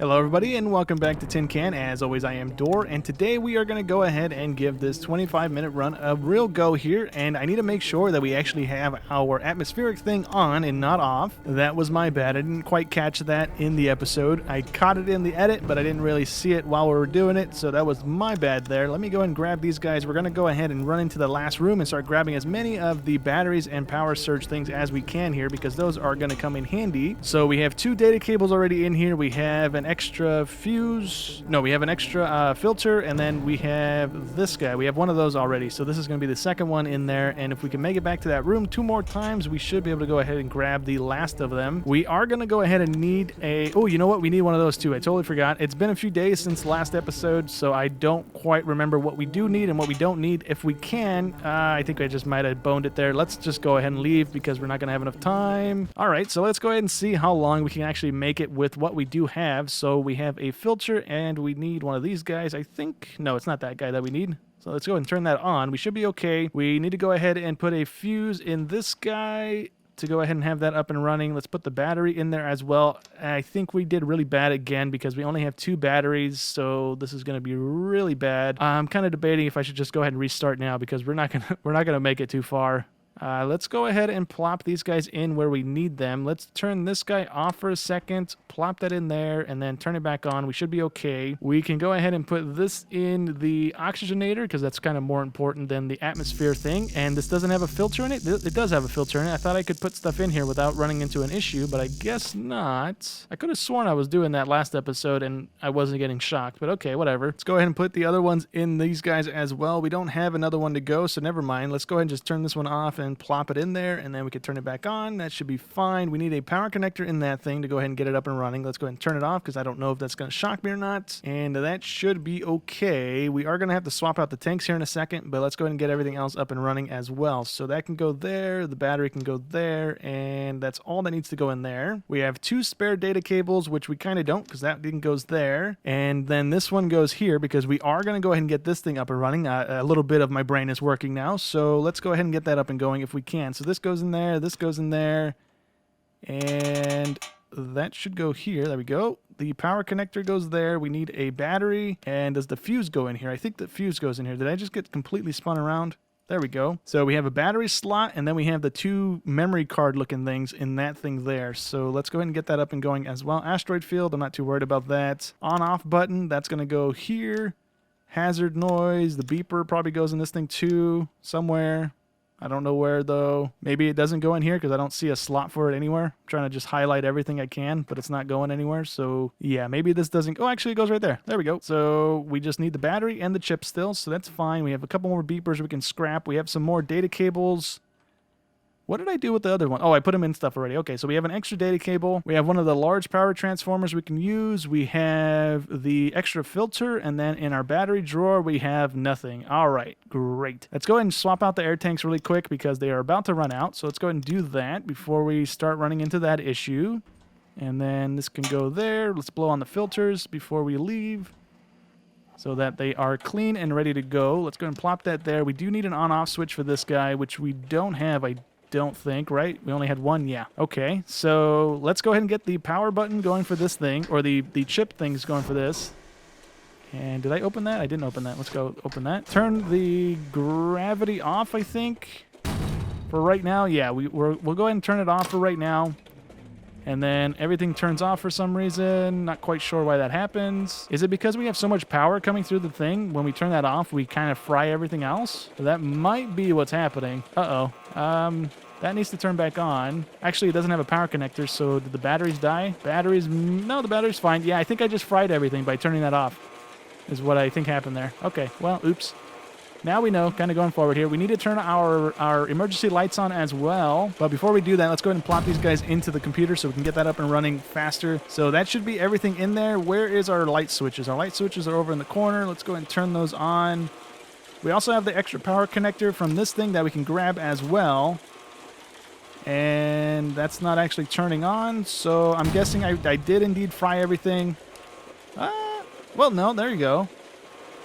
Hello everybody and welcome back to Tin Can. As always, I am Dor, and today we are going to go ahead and give this 25-minute run a real go here, and I need to make sure that we actually have our atmospheric thing on and not off. That was my bad. I didn't quite catch that in the episode. I caught it in the edit, but I didn't really see it while we were doing it, so that was my bad there. Let me go and grab these guys. We're going to go ahead and run into the last room and start grabbing as many of the batteries and power surge things as we can here, because those are going to come in handy. So we have 2 data cables already in here. We have an extra fuse. No, we have an extra filter, and then we have this guy. We have one of those already, so this is going to be the second one in there, and if we can make it back to that room 2 more times, we should be able to go ahead and grab the last of them. We are going to go ahead and need a... Oh, you know what? We need one of those too. I totally forgot. It's been a few days since last episode, so I don't quite remember what we do need and what we don't need. If we can, I think I just might have boned it there. Let's just go ahead and leave because we're not going to have enough time. All right, so let's go ahead and see how long we can actually make it with what we do have. So we have a filter, and we need one of these guys. I think... No, it's not that guy that we need. So let's go ahead and turn that on. We should be okay. We need to go ahead and put a fuse in this guy to go ahead and have that up and running. Let's put the battery in there as well. I think we did really bad again because we only have 2 batteries, so this is going to be really bad. I'm kind of debating if I should just go ahead and restart now because we're not gonna make it too far. Let's go ahead and plop these guys in where we need them. Let's turn this guy off for a second, plop that in there, and then turn it back on. We should be okay. We can go ahead and put this in the oxygenator because that's kind of more important than the atmosphere thing. And this doesn't have a filter in it. It does have a filter in it. I thought I could put stuff in here without running into an issue, but I guess not. I could have sworn I was doing that last episode and I wasn't getting shocked, but okay, whatever. Let's go ahead and put the other ones in these guys as well. We don't have another one to go, so never mind. Let's go ahead and just turn this one off and plop it in there, and then we can turn it back on. That should be fine. We need a power connector in that thing to go ahead and get it up and running. Let's go ahead and turn it off because I don't know if that's going to shock me or not, and that should be okay. We are going to have to swap out the tanks here in a second, but let's go ahead and get everything else up and running as well. So that can go there, the battery can go there, and that's all that needs to go in there. We have 2 spare data cables, which we kind of don't because that thing goes there, and then this one goes here because we are going to go ahead and get this thing up and running. A little bit of my brain is working now, so let's go ahead and get that up and going if we can. So this goes in there, this goes in there, and that should go here. There we go. The power connector goes there. We need a battery, and does the fuse go in here? I think the fuse goes in here. Did I just get completely spun around? There we go. So we have a battery slot, and then we have the 2 memory card looking things in that thing there. So let's go ahead and get that up and going as well. Asteroid field, I'm not too worried about that. On-off button, that's going to go here. Hazard noise, the beeper probably goes in this thing too, somewhere. I don't know where, though. Maybe it doesn't go in here because I don't see a slot for it anywhere. I'm trying to just highlight everything I can, but it's not going anywhere. So, yeah, maybe this doesn't... Oh, actually, it goes right there. There we go. So, we just need the battery and the chip still, so that's fine. We have a couple more beepers we can scrap. We have some more data cables. What did I do with the other one? Oh, I put them in stuff already. Okay, so we have an extra data cable. We have one of the large power transformers we can use. We have the extra filter, and then in our battery drawer, we have nothing. All right, great. Let's go ahead and swap out the air tanks really quick because they are about to run out. So let's go ahead and do that before we start running into that issue. And then this can go there. Let's blow on the filters before we leave so that they are clean and ready to go. Let's go ahead and plop that there. We do need an on-off switch for this guy, which we don't have. I don't think, right? We only had one. Yeah. Okay. So let's go ahead and get the power button going for this thing, or the chip thing's going for this. And did I open that? I didn't open that. Let's go open that. Turn the gravity off, I think, for right now. Yeah, we'll go ahead and turn it off for right now. And then everything turns off for some reason. Not quite sure why that happens. Is it because we have so much power coming through the thing? When we turn that off, we kind of fry everything else? So that might be what's happening. Uh-oh. That needs to turn back on. Actually, it doesn't have a power connector, so did the batteries die? Batteries... No, the battery's fine. Yeah, I think I just fried everything by turning that off, is what I think happened there. Okay, well, oops. Now we know, kind of going forward here. We need to turn our emergency lights on as well. But before we do that, let's go ahead and plop these guys into the computer so we can get that up and running faster. So that should be everything in there. Where is our light switches? Our light switches are over in the corner. Let's go ahead and turn those on. We also have the extra power connector from this thing that we can grab as well. And that's not actually turning on, so I'm guessing I did indeed fry everything. Well, no, there you go.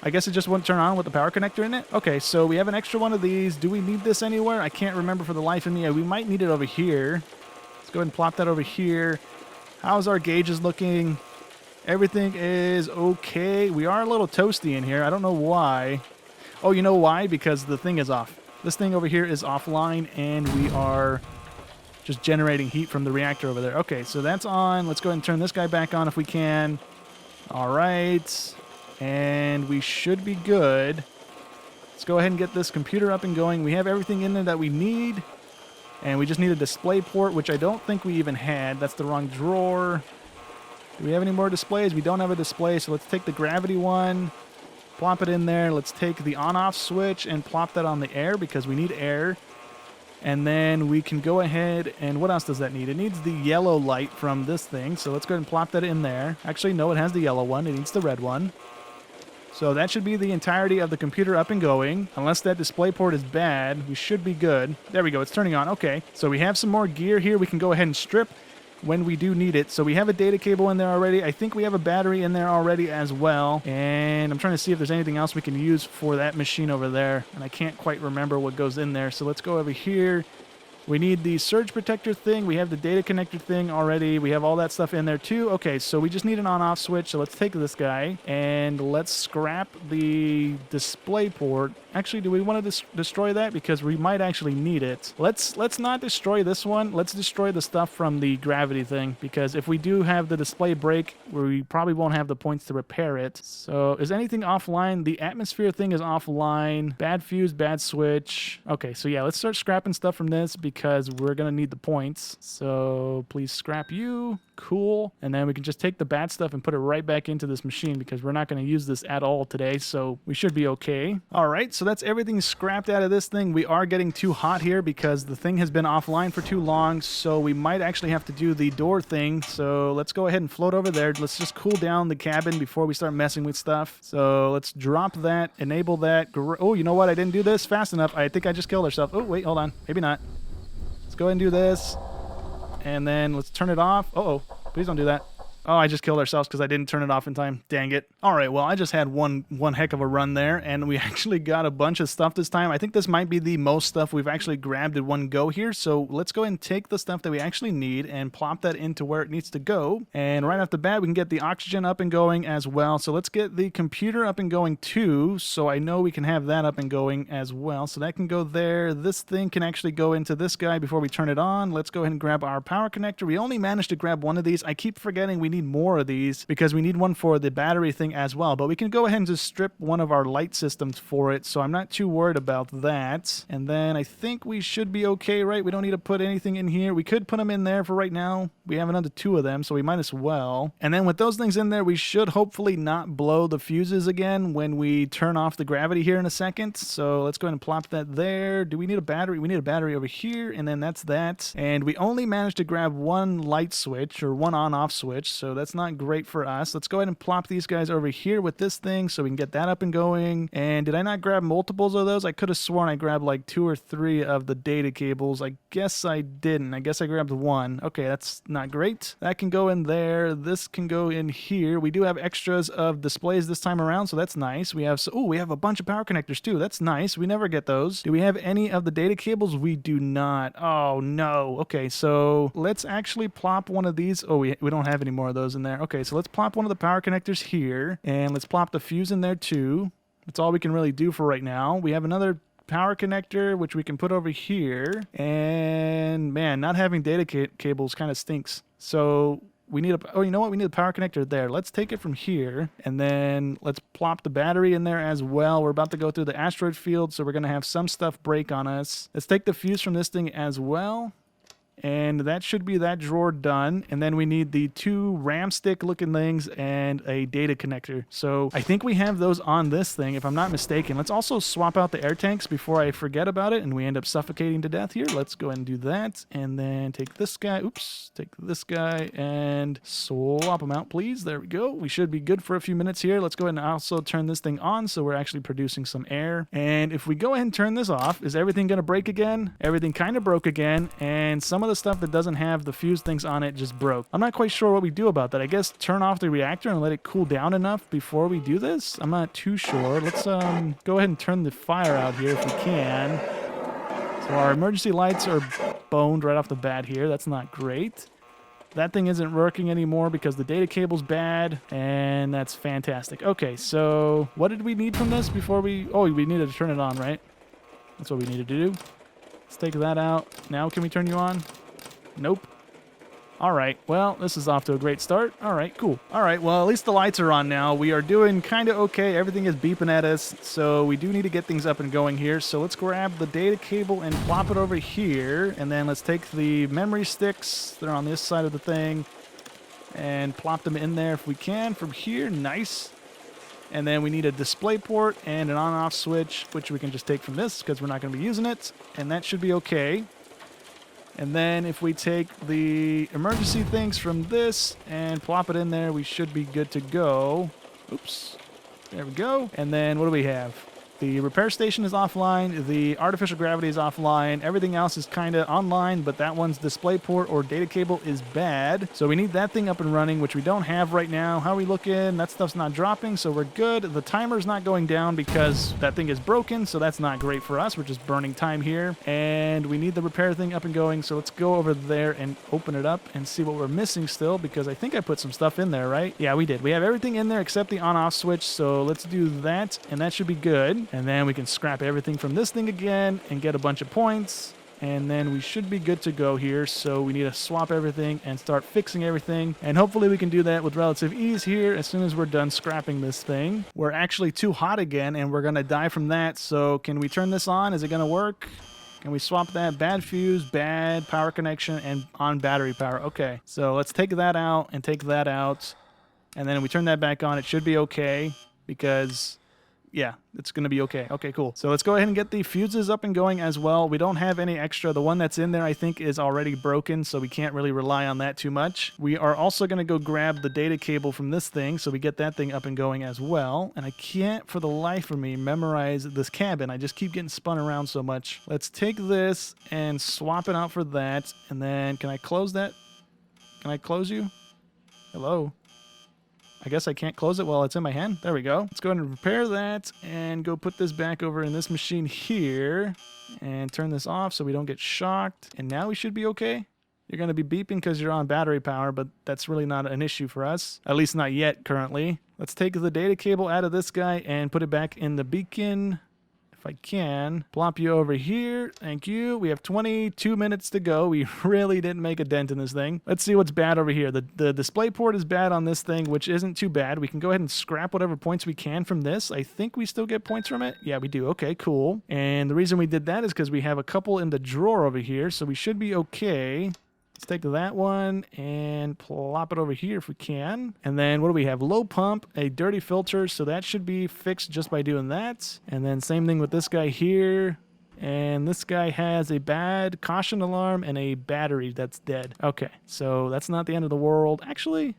I guess it just wouldn't turn on with the power connector in it. Okay, so we have an extra one of these. Do we need this anywhere? I can't remember for the life of me. We might need it over here. Let's go ahead and plop that over here. How's our gauges looking? Everything is okay. We are a little toasty in here. I don't know why. Oh, you know why? Because the thing is off. This thing over here is offline, and we are just generating heat from the reactor over there. Okay, so that's on. Let's go ahead and turn this guy back on if we can. All right. And we should be good. Let's go ahead and get this computer up and going. We have everything in there that we need. And we just need a display port, which I don't think we even had. That's the wrong drawer. Do we have any more displays? We don't have a display, so let's take the gravity one. Plop it in there. Let's take the on-off switch and plop that on the air because we need air. And then we can go ahead and what else does that need? It needs the yellow light from this thing. So let's go ahead and plop that in there. Actually, no, it has the yellow one. It needs the red one. So that should be the entirety of the computer up and going. Unless that display port is bad, we should be good. There we go. It's turning on. Okay. So we have some more gear here. We can go ahead and strip when we do need it. So we have a data cable in there already. I think we have a battery in there already as well. And I'm trying to see if there's anything else we can use for that machine over there. And I can't quite remember what goes in there. So let's go over here. We need the surge protector thing. We have the data connector thing already. We have all that stuff in there too. Okay, so we just need an on-off switch. So let's take this guy and let's scrap the display port. Actually, do we want to destroy that? Because we might actually need it. Let's not destroy this one. Let's destroy the stuff from the gravity thing. Because if we do have the display break, we probably won't have the points to repair it. So is anything offline? The atmosphere thing is offline. Bad fuse, bad switch. Okay, so yeah, let's start scrapping stuff from this because we're going to need the points. So please scrap you. Cool. And then we can just take the bad stuff and put it right back into this machine because we're not going to use this at all today. So we should be okay. All right. So that's everything scrapped out of this thing. We are getting too hot here because the thing has been offline for too long. So we might actually have to do the door thing. So let's go ahead and float over there. Let's just cool down the cabin before we start messing with stuff. So let's drop that, enable that. Oh, you know what? I didn't do this fast enough. I think I just killed ourselves. Oh, wait, hold on. Maybe not. Let's go ahead and do this. And then let's turn it off. Uh-oh. Please don't do that. Oh, I just killed ourselves because I didn't turn it off in time. Dang it. All right, well, I just had one heck of a run there, and we actually got a bunch of stuff this time. I think this might be the most stuff we've actually grabbed in one go here, so let's go ahead and take the stuff that we actually need and plop that into where it needs to go. And right off the bat, we can get the oxygen up and going as well. So let's get the computer up and going too, so I know we can have that up and going as well. So that can go there. This thing can actually go into this guy before we turn it on. Let's go ahead and grab our power connector. We only managed to grab one of these. I keep forgetting we need more of these because we need one for the battery thing as well, but we can go ahead and just strip one of our light systems for it, so I'm not too worried about that. And then I think we should be okay, right? We don't need to put anything in here. We could put them in there for right now. We have another 2 of them, so we might as well. And then with those things in there, we should hopefully not blow the fuses again when we turn off the gravity here in a second. So let's go ahead and plop that there. Do we need a battery? We need a battery over here, and then that's that. And we only managed to grab one light switch or one on-off switch, so that's not great for us. Let's go ahead and plop these guys over here with this thing so we can get that up and going. And did I not grab multiples of those? I could have sworn I grabbed like 2 or 3 of the data cables. I guess I didn't. I guess I grabbed 1. Okay, that's not great. That can go in there. This can go in here. We do have extras of displays this time around, so that's nice. We have we have a bunch of power connectors too. That's nice. We never get those. Do we have any of the data cables? We do not. Oh no. Okay, so let's actually plop one of these. Oh, we don't have any more of those in there. Okay, so let's plop one of the power connectors here, and let's plop the fuse in there too. That's all we can really do for right now. We have another power connector, which we can put over here, and man, not having data cables kind of stinks. So we need oh, you know what? We need a power connector there. Let's take it from here, and then let's plop the battery in there as well. We're about to go through the asteroid field, so we're going to have some stuff break on us. Let's take the fuse from this thing as well. And that should be that drawer done. And then we need the 2 RAM stick looking things and a data connector. So I think we have those on this thing, if I'm not mistaken. Let's also swap out the air tanks before I forget about it and we end up suffocating to death here. Let's go ahead and do that. And then take this guy. Oops. Take this guy and swap them out, please. There we go. We should be good for a few minutes here. Let's go ahead and also turn this thing on so we're actually producing some air. And if we go ahead and turn this off, is everything going to break again? Everything kind of broke again. And some of the stuff that doesn't have the fuse things on it just broke. I'm not quite sure what we do about that. I guess turn off the reactor and let it cool down enough before we do this? I'm not too sure. Let's go ahead and turn the fire out here if we can. So our emergency lights are boned right off the bat here. That's not great. That thing isn't working anymore because the data cable's bad, and that's fantastic. Okay, so what did we need from this before we... Oh, we needed to turn it on, right? That's what we needed to do. Let's take that out. Now can we turn you on? Nope. All right, well, this is off to a great start. All right, cool. All right, well, at least the lights are on now. We are doing kind of okay. Everything is beeping at us, so we do need to get things up and going here. So let's grab the data cable and plop it over here, and then let's take the memory sticks. They're on this side of the thing, and plop them in there if we can from here. Nice. And then we need a display port and an on-off switch, which we can just take from this because we're not going to be using it, and that should be okay. And then if we take the emergency things from this and plop it in there, we should be good to go. Oops. There we go. And then what do we have? The repair station is offline. The artificial gravity is offline. Everything else is kind of online, but that one's display port or data cable is bad. So we need that thing up and running, which we don't have right now. How are we looking? That stuff's not dropping, so we're good. The timer's not going down because that thing is broken, so that's not great for us. We're just burning time here. And we need the repair thing up and going, so let's go over there and open it up and see what we're missing still, because I think I put some stuff in there, right? Yeah, we did. We have everything in there except the on-off switch, so let's do that, and that should be good. And then we can scrap everything from this thing again and get a bunch of points. And then we should be good to go here. So we need to swap everything and start fixing everything. And hopefully we can do that with relative ease here as soon as we're done scrapping this thing. We're actually too hot again and we're going to die from that. So can we turn this on? Is it going to work? Can we swap that? Bad fuse, bad power connection, and on battery power. Okay, so let's take that out and take that out. And then we turn that back on. It should be okay because... yeah, it's going to be okay. Okay, cool. So let's go ahead and get the fuses up and going as well. We don't have any extra. The one that's in there, I think, is already broken, so we can't really rely on that too much. We are also going to go grab the data cable from this thing, so we get that thing up and going as well. And I can't, for the life of me, memorize this cabin. I just keep getting spun around so much. Let's take this and swap it out for that. And then, can I close that? Can I close you? Hello? I guess I can't close it while it's in my hand. There we go. Let's go ahead and repair that and go put this back over in this machine here and turn this off so we don't get shocked. And now we should be okay. You're going to be beeping because you're on battery power, but that's really not an issue for us. At least not yet currently. Let's take the data cable out of this guy and put it back in the beacon. If I can, plop you over here. Thank you. We have 22 minutes to go. We really didn't make a dent in this thing. Let's see what's bad over here. The display port is bad on this thing, which isn't too bad. We can go ahead and scrap whatever points we can from this. I think we still get points from it. Yeah, we do. Okay, cool. And the reason we did that is because we have a couple in the drawer over here, so we should be okay. Let's take that one and plop it over here if we can. And then what do we have? Low pump, a dirty filter, so that should be fixed just by doing that. And then same thing with this guy here. And this guy has a bad caution alarm and a battery that's dead. Okay, so that's not the end of the world. Actually,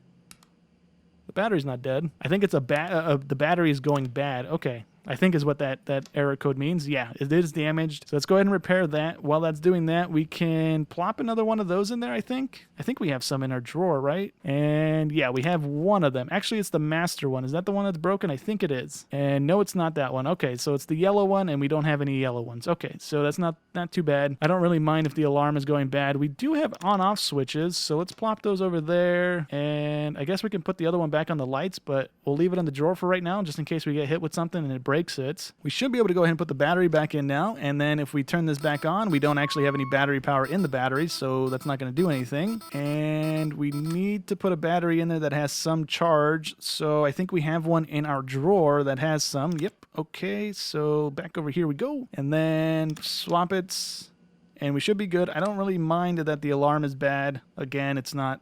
the battery's not dead. I think it's the battery is going bad. Okay. I think is what that error code means. Yeah, it is damaged. So let's go ahead and repair that. While that's doing that, we can plop another one of those in there, I think. I think we have some in our drawer, right? And yeah, we have one of them. Actually, it's the master one. Is that the one that's broken? I think it is. And no, it's not that one. Okay, so it's the yellow one, and we don't have any yellow ones. Okay, so that's not too bad. I don't really mind if the alarm is going bad. We do have on-off switches, so let's plop those over there. And I guess we can put the other one back on the lights, but we'll leave it in the drawer for right now, just in case we get hit with something and it breaks it. We should be able to go ahead and put the battery back in now, and then if we turn this back on, we don't actually have any battery power in the battery, so that's not going to do anything. And we need to put a battery in there that has some charge, so I think we have one in our drawer that has some. Yep, okay, so back over here we go, and then swap it, and we should be good. I don't really mind that the alarm is bad. Again, it's not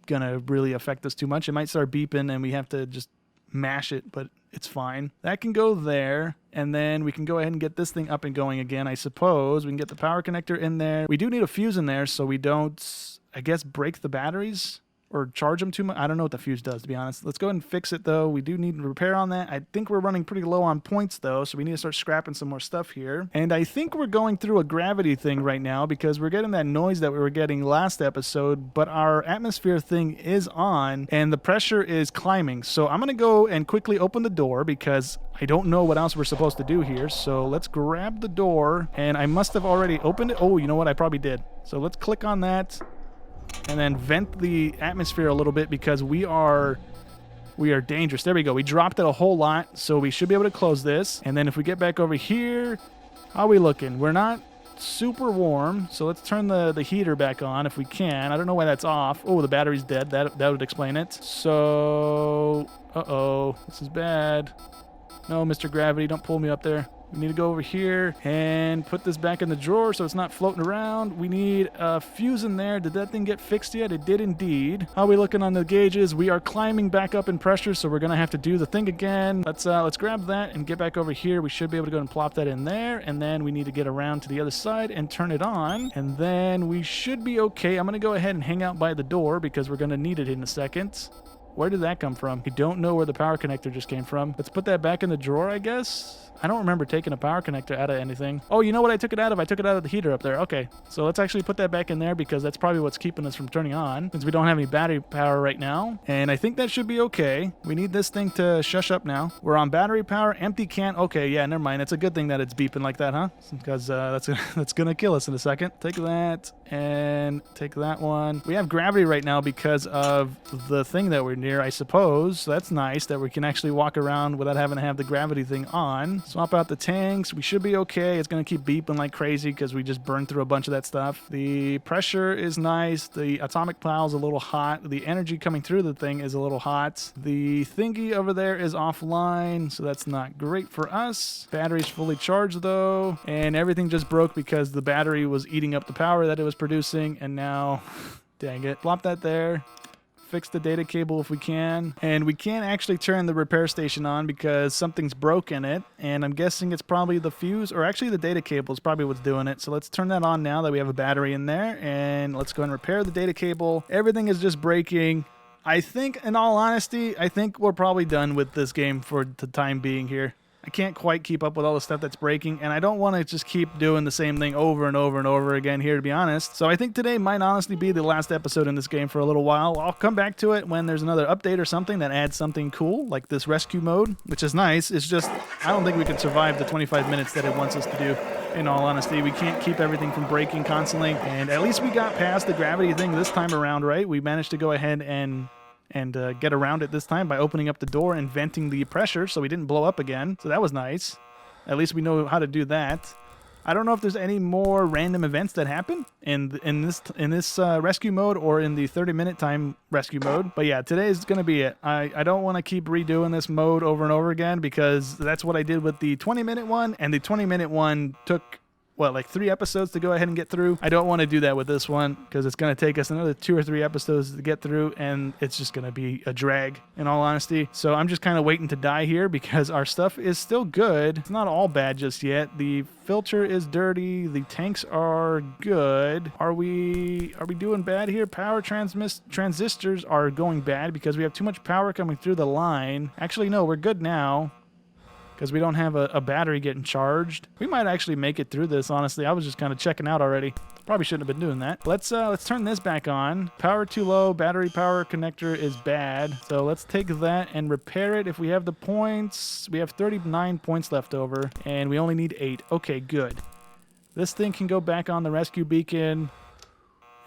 gonna really affect us too much. It might start beeping and we have to just mash it, but it's fine. That can go there, and then we can go ahead and get this thing up and going again, I suppose. We can get the power connector in there. We do need a fuse in there so we don't, I guess, break the batteries or charge them too much. I don't know what the fuse does, to be honest. Let's go ahead and fix it, though. We do need to repair on that. I think we're running pretty low on points, though, so we need to start scrapping some more stuff here. And I think we're going through a gravity thing right now because we're getting that noise that we were getting last episode, but our atmosphere thing is on, and the pressure is climbing. So I'm going to go and quickly open the door because I don't know what else we're supposed to do here. So let's grab the door, and I must have already opened it. Oh, you know what? I probably did. So let's click on that. and then vent the atmosphere a little bit because we are dangerous. There we go. We dropped it a whole lot, so we should be able to close this. And then if we get back over here, how are we looking? We're not super warm, so let's turn the heater back on if we can. I don't know why that's off. Oh, the battery's dead. That would explain it. So, uh-oh, this is bad. No, Mr. Gravity, don't pull me up there. We need to go over here and put this back in the drawer so it's not floating around. We need a fuse in there. Did that thing get fixed yet? It did indeed. How are we looking on the gauges? We are climbing back up in pressure, so we're going to have to do the thing again. Let's grab that and get back over here. We should be able to go and plop that in there, and then we need to get around to the other side and turn it on, and then we should be okay. I'm going to go ahead and hang out by the door because we're going to need it in a second. Where did that come from? I don't know where the power connector just came from. Let's put that back in the drawer, I guess. I don't remember taking a power connector out of anything. Oh, you know what I took it out of? I took it out of the heater up there. Okay, so let's actually put that back in there because that's probably what's keeping us from turning on since we don't have any battery power right now. And I think that should be okay. We need this thing to shush up now. We're on battery power, empty can. Okay, yeah, never mind. It's a good thing that it's beeping like that, huh? Because that's gonna kill us in a second. Take that and take that one. We have gravity right now because of the thing that we're near, I suppose. So that's nice that we can actually walk around without having to have the gravity thing on. Swap out the tanks. We should be okay. It's going to keep beeping like crazy because we just burned through a bunch of that stuff. The pressure is nice. The atomic pile is a little hot. The energy coming through the thing is a little hot. The thingy over there is offline, so that's not great for us. Battery's fully charged though, and everything just broke because the battery was eating up the power that it was producing, and now, dang it. Plop that there. Fix the data cable if we can. And we can't actually turn the repair station on because something's broke in it. And I'm guessing it's probably the fuse, or actually the data cable is probably what's doing it. So let's turn that on now that we have a battery in there. And let's go and repair the data cable. Everything is just breaking. I think, in all honesty, I think we're probably done with this game for the time being here. I can't quite keep up with all the stuff that's breaking, and I don't want to just keep doing the same thing over and over and over again here, to be honest. So I think today might honestly be the last episode in this game for a little while. I'll come back to it when there's another update or something that adds something cool, like this rescue mode, which is nice. It's just, I don't think we can survive the 25 minutes that it wants us to do. In all honesty, we can't keep everything from breaking constantly, and at least we got past the gravity thing this time around, right? We managed to go ahead and get around it this time by opening up the door and venting the pressure so we didn't blow up again. So that was nice. At least we know how to do that. I don't know if there's any more random events that happen in this rescue mode or in the 30-minute time rescue mode. But yeah, today is going to be it. I don't want to keep redoing this mode over and over again because that's what I did with the 20-minute one, and the 20-minute one took what, like 3 episodes to go ahead and get through. I don't want to do that with this one because it's going to take us another 2 or 3 episodes to get through, and it's just going to be a drag, in all honesty. So I'm just kind of waiting to die here because our stuff is still good. It's not all bad just yet. The filter is dirty. The tanks are good. Are we doing bad here? Power transistors are going bad because we have too much power coming through the line. Actually, no, we're good now, because we don't have a battery getting charged. We might actually make it through this, honestly. I was just kind of checking out already. Probably shouldn't have been doing that. Let's turn this back on. Power too low. Battery power connector is bad. So let's take that and repair it. If we have the points, we have 39 points left over, and we only need 8. Okay, good. This thing can go back on the rescue beacon,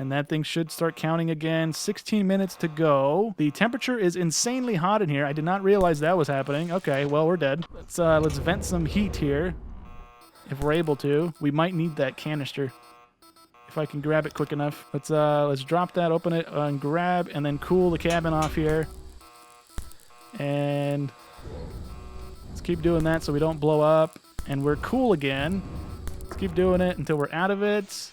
and that thing should start counting again. 16 minutes to go. The temperature is insanely hot in here. I did not realize that was happening. Okay, well, we're dead. Let's vent some heat here, if we're able to. We might need that canister, if I can grab it quick enough. Let's drop that, open it, and grab, and then cool the cabin off here. And let's keep doing that so we don't blow up. And we're cool again. Let's keep doing it until we're out of it.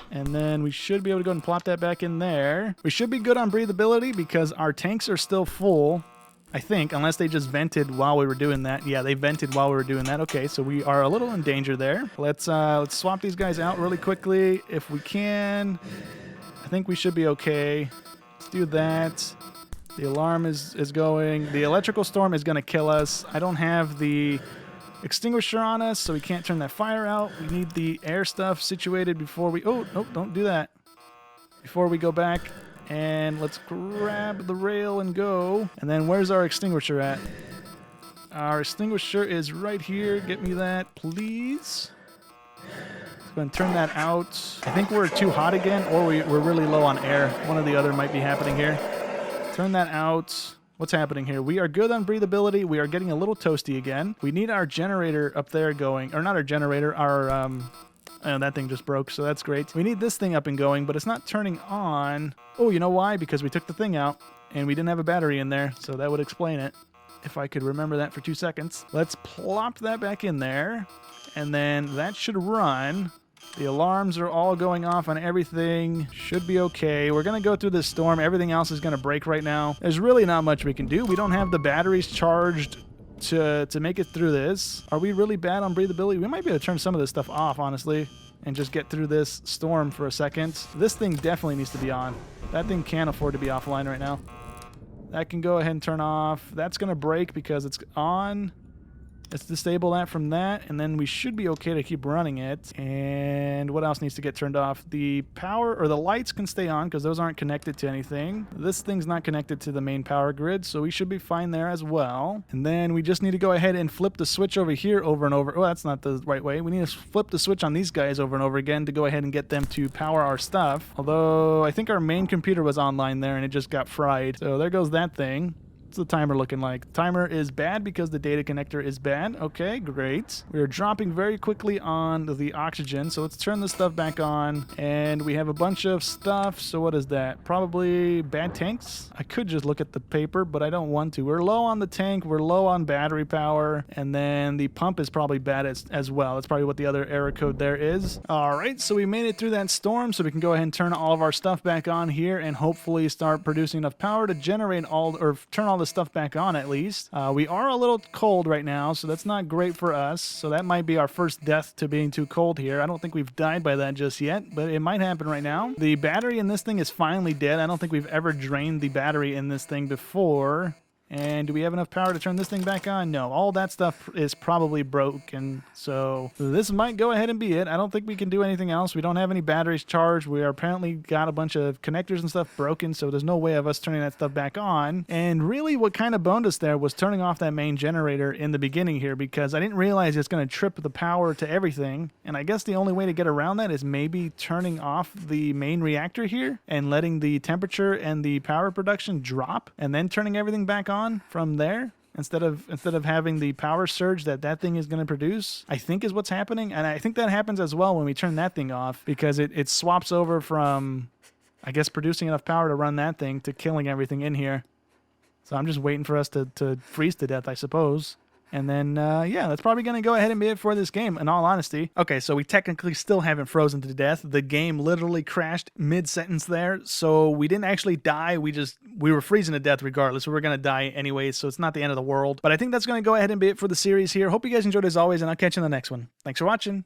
And then we should be able to go and plop that back in there. We should be good on breathability because our tanks are still full, I think, unless they just vented while we were doing that. Yeah, they vented while we were doing that. Okay, so we are a little in danger there. Let's swap these guys out really quickly if we can. I think we should be okay. Let's do that. The alarm is going. The electrical storm is going to kill us. I don't have the extinguisher on us, so we can't turn that fire out. We need the air stuff situated before we... Oh, nope, don't do that. Before we go back, and let's grab the rail and go. And then where's our extinguisher at? Our extinguisher is right here. Get me that, please. Let's go and turn that out. I think we're too hot again, or we're really low on air. One or the other might be happening here. Turn that out. What's happening here? We are good on breathability. We are getting a little toasty again. We need our generator up there going, or not our generator, our, that thing just broke, so that's great. We need this thing up and going, but it's not turning on. Oh, you know why? Because we took the thing out, and we didn't have a battery in there, so that would explain it. If I could remember that for 2 seconds. Let's plop that back in there, and then that should run. The alarms are all going off on everything. Should be okay. We're going to go through this storm. Everything else is going to break right now. There's really not much we can do. We don't have the batteries charged to make it through this. Are we really bad on breathability? We might be able to turn some of this stuff off, honestly, and just get through this storm for a second. This thing definitely needs to be on. That thing can't afford to be offline right now. That can go ahead and turn off. That's going to break because it's on. Let's disable that from that, and then we should be okay to keep running it. And what else needs to get turned off? The power, or the lights can stay on because those aren't connected to anything. This thing's not connected to the main power grid, so we should be fine there as well. And then we just need to go ahead and flip the switch over here over and over. Oh, that's not the right way. We need to flip the switch on these guys over and over again to go ahead and get them to power our stuff. Although, I think our main computer was online there and it just got fried. So there goes that thing. What's the timer looking like? Timer is bad because the data connector is bad. Okay, great. We are dropping very quickly on the oxygen, so let's turn this stuff back on. And we have a bunch of stuff, so what is that? Probably bad tanks? I could just look at the paper, but I don't want to. We're low on the tank, we're low on battery power, and then the pump is probably bad as well. That's probably what the other error code there is. Alright, so we made it through that storm, so we can go ahead and turn all of our stuff back on here and hopefully start producing enough power to generate or turn all the stuff back on at least. We are a little cold right now, so that's not great for us. So that might be our first death to being too cold here. I don't think we've died by that just yet, but it might happen right now. The battery in this thing is finally dead. I don't think we've ever drained the battery in this thing before. And do we have enough power to turn this thing back on? No, all that stuff is probably broken, so this might go ahead and be it. I don't think we can do anything else. We don't have any batteries charged. We are apparently got a bunch of connectors and stuff broken, so there's no way of us turning that stuff back on. And really what kind of boned us there was turning off that main generator in the beginning here, because I didn't realize it's going to trip the power to everything. And I guess the only way to get around that is maybe turning off the main reactor here and letting the temperature and the power production drop, and then turning everything back on from there instead of having the power surge that thing is going to produce, I think is what's happening. And I think that happens as well when we turn that thing off, because it swaps over from, I guess, producing enough power to run that thing to killing everything in here. So I'm just waiting for us to freeze to death, I suppose. And then, yeah, that's probably going to go ahead and be it for this game, in all honesty. Okay, so we technically still haven't frozen to death. The game literally crashed mid-sentence there, so we didn't actually die. We were freezing to death regardless. We were going to die anyway, so it's not the end of the world. But I think that's going to go ahead and be it for the series here. Hope you guys enjoyed as always, and I'll catch you in the next one. Thanks for watching.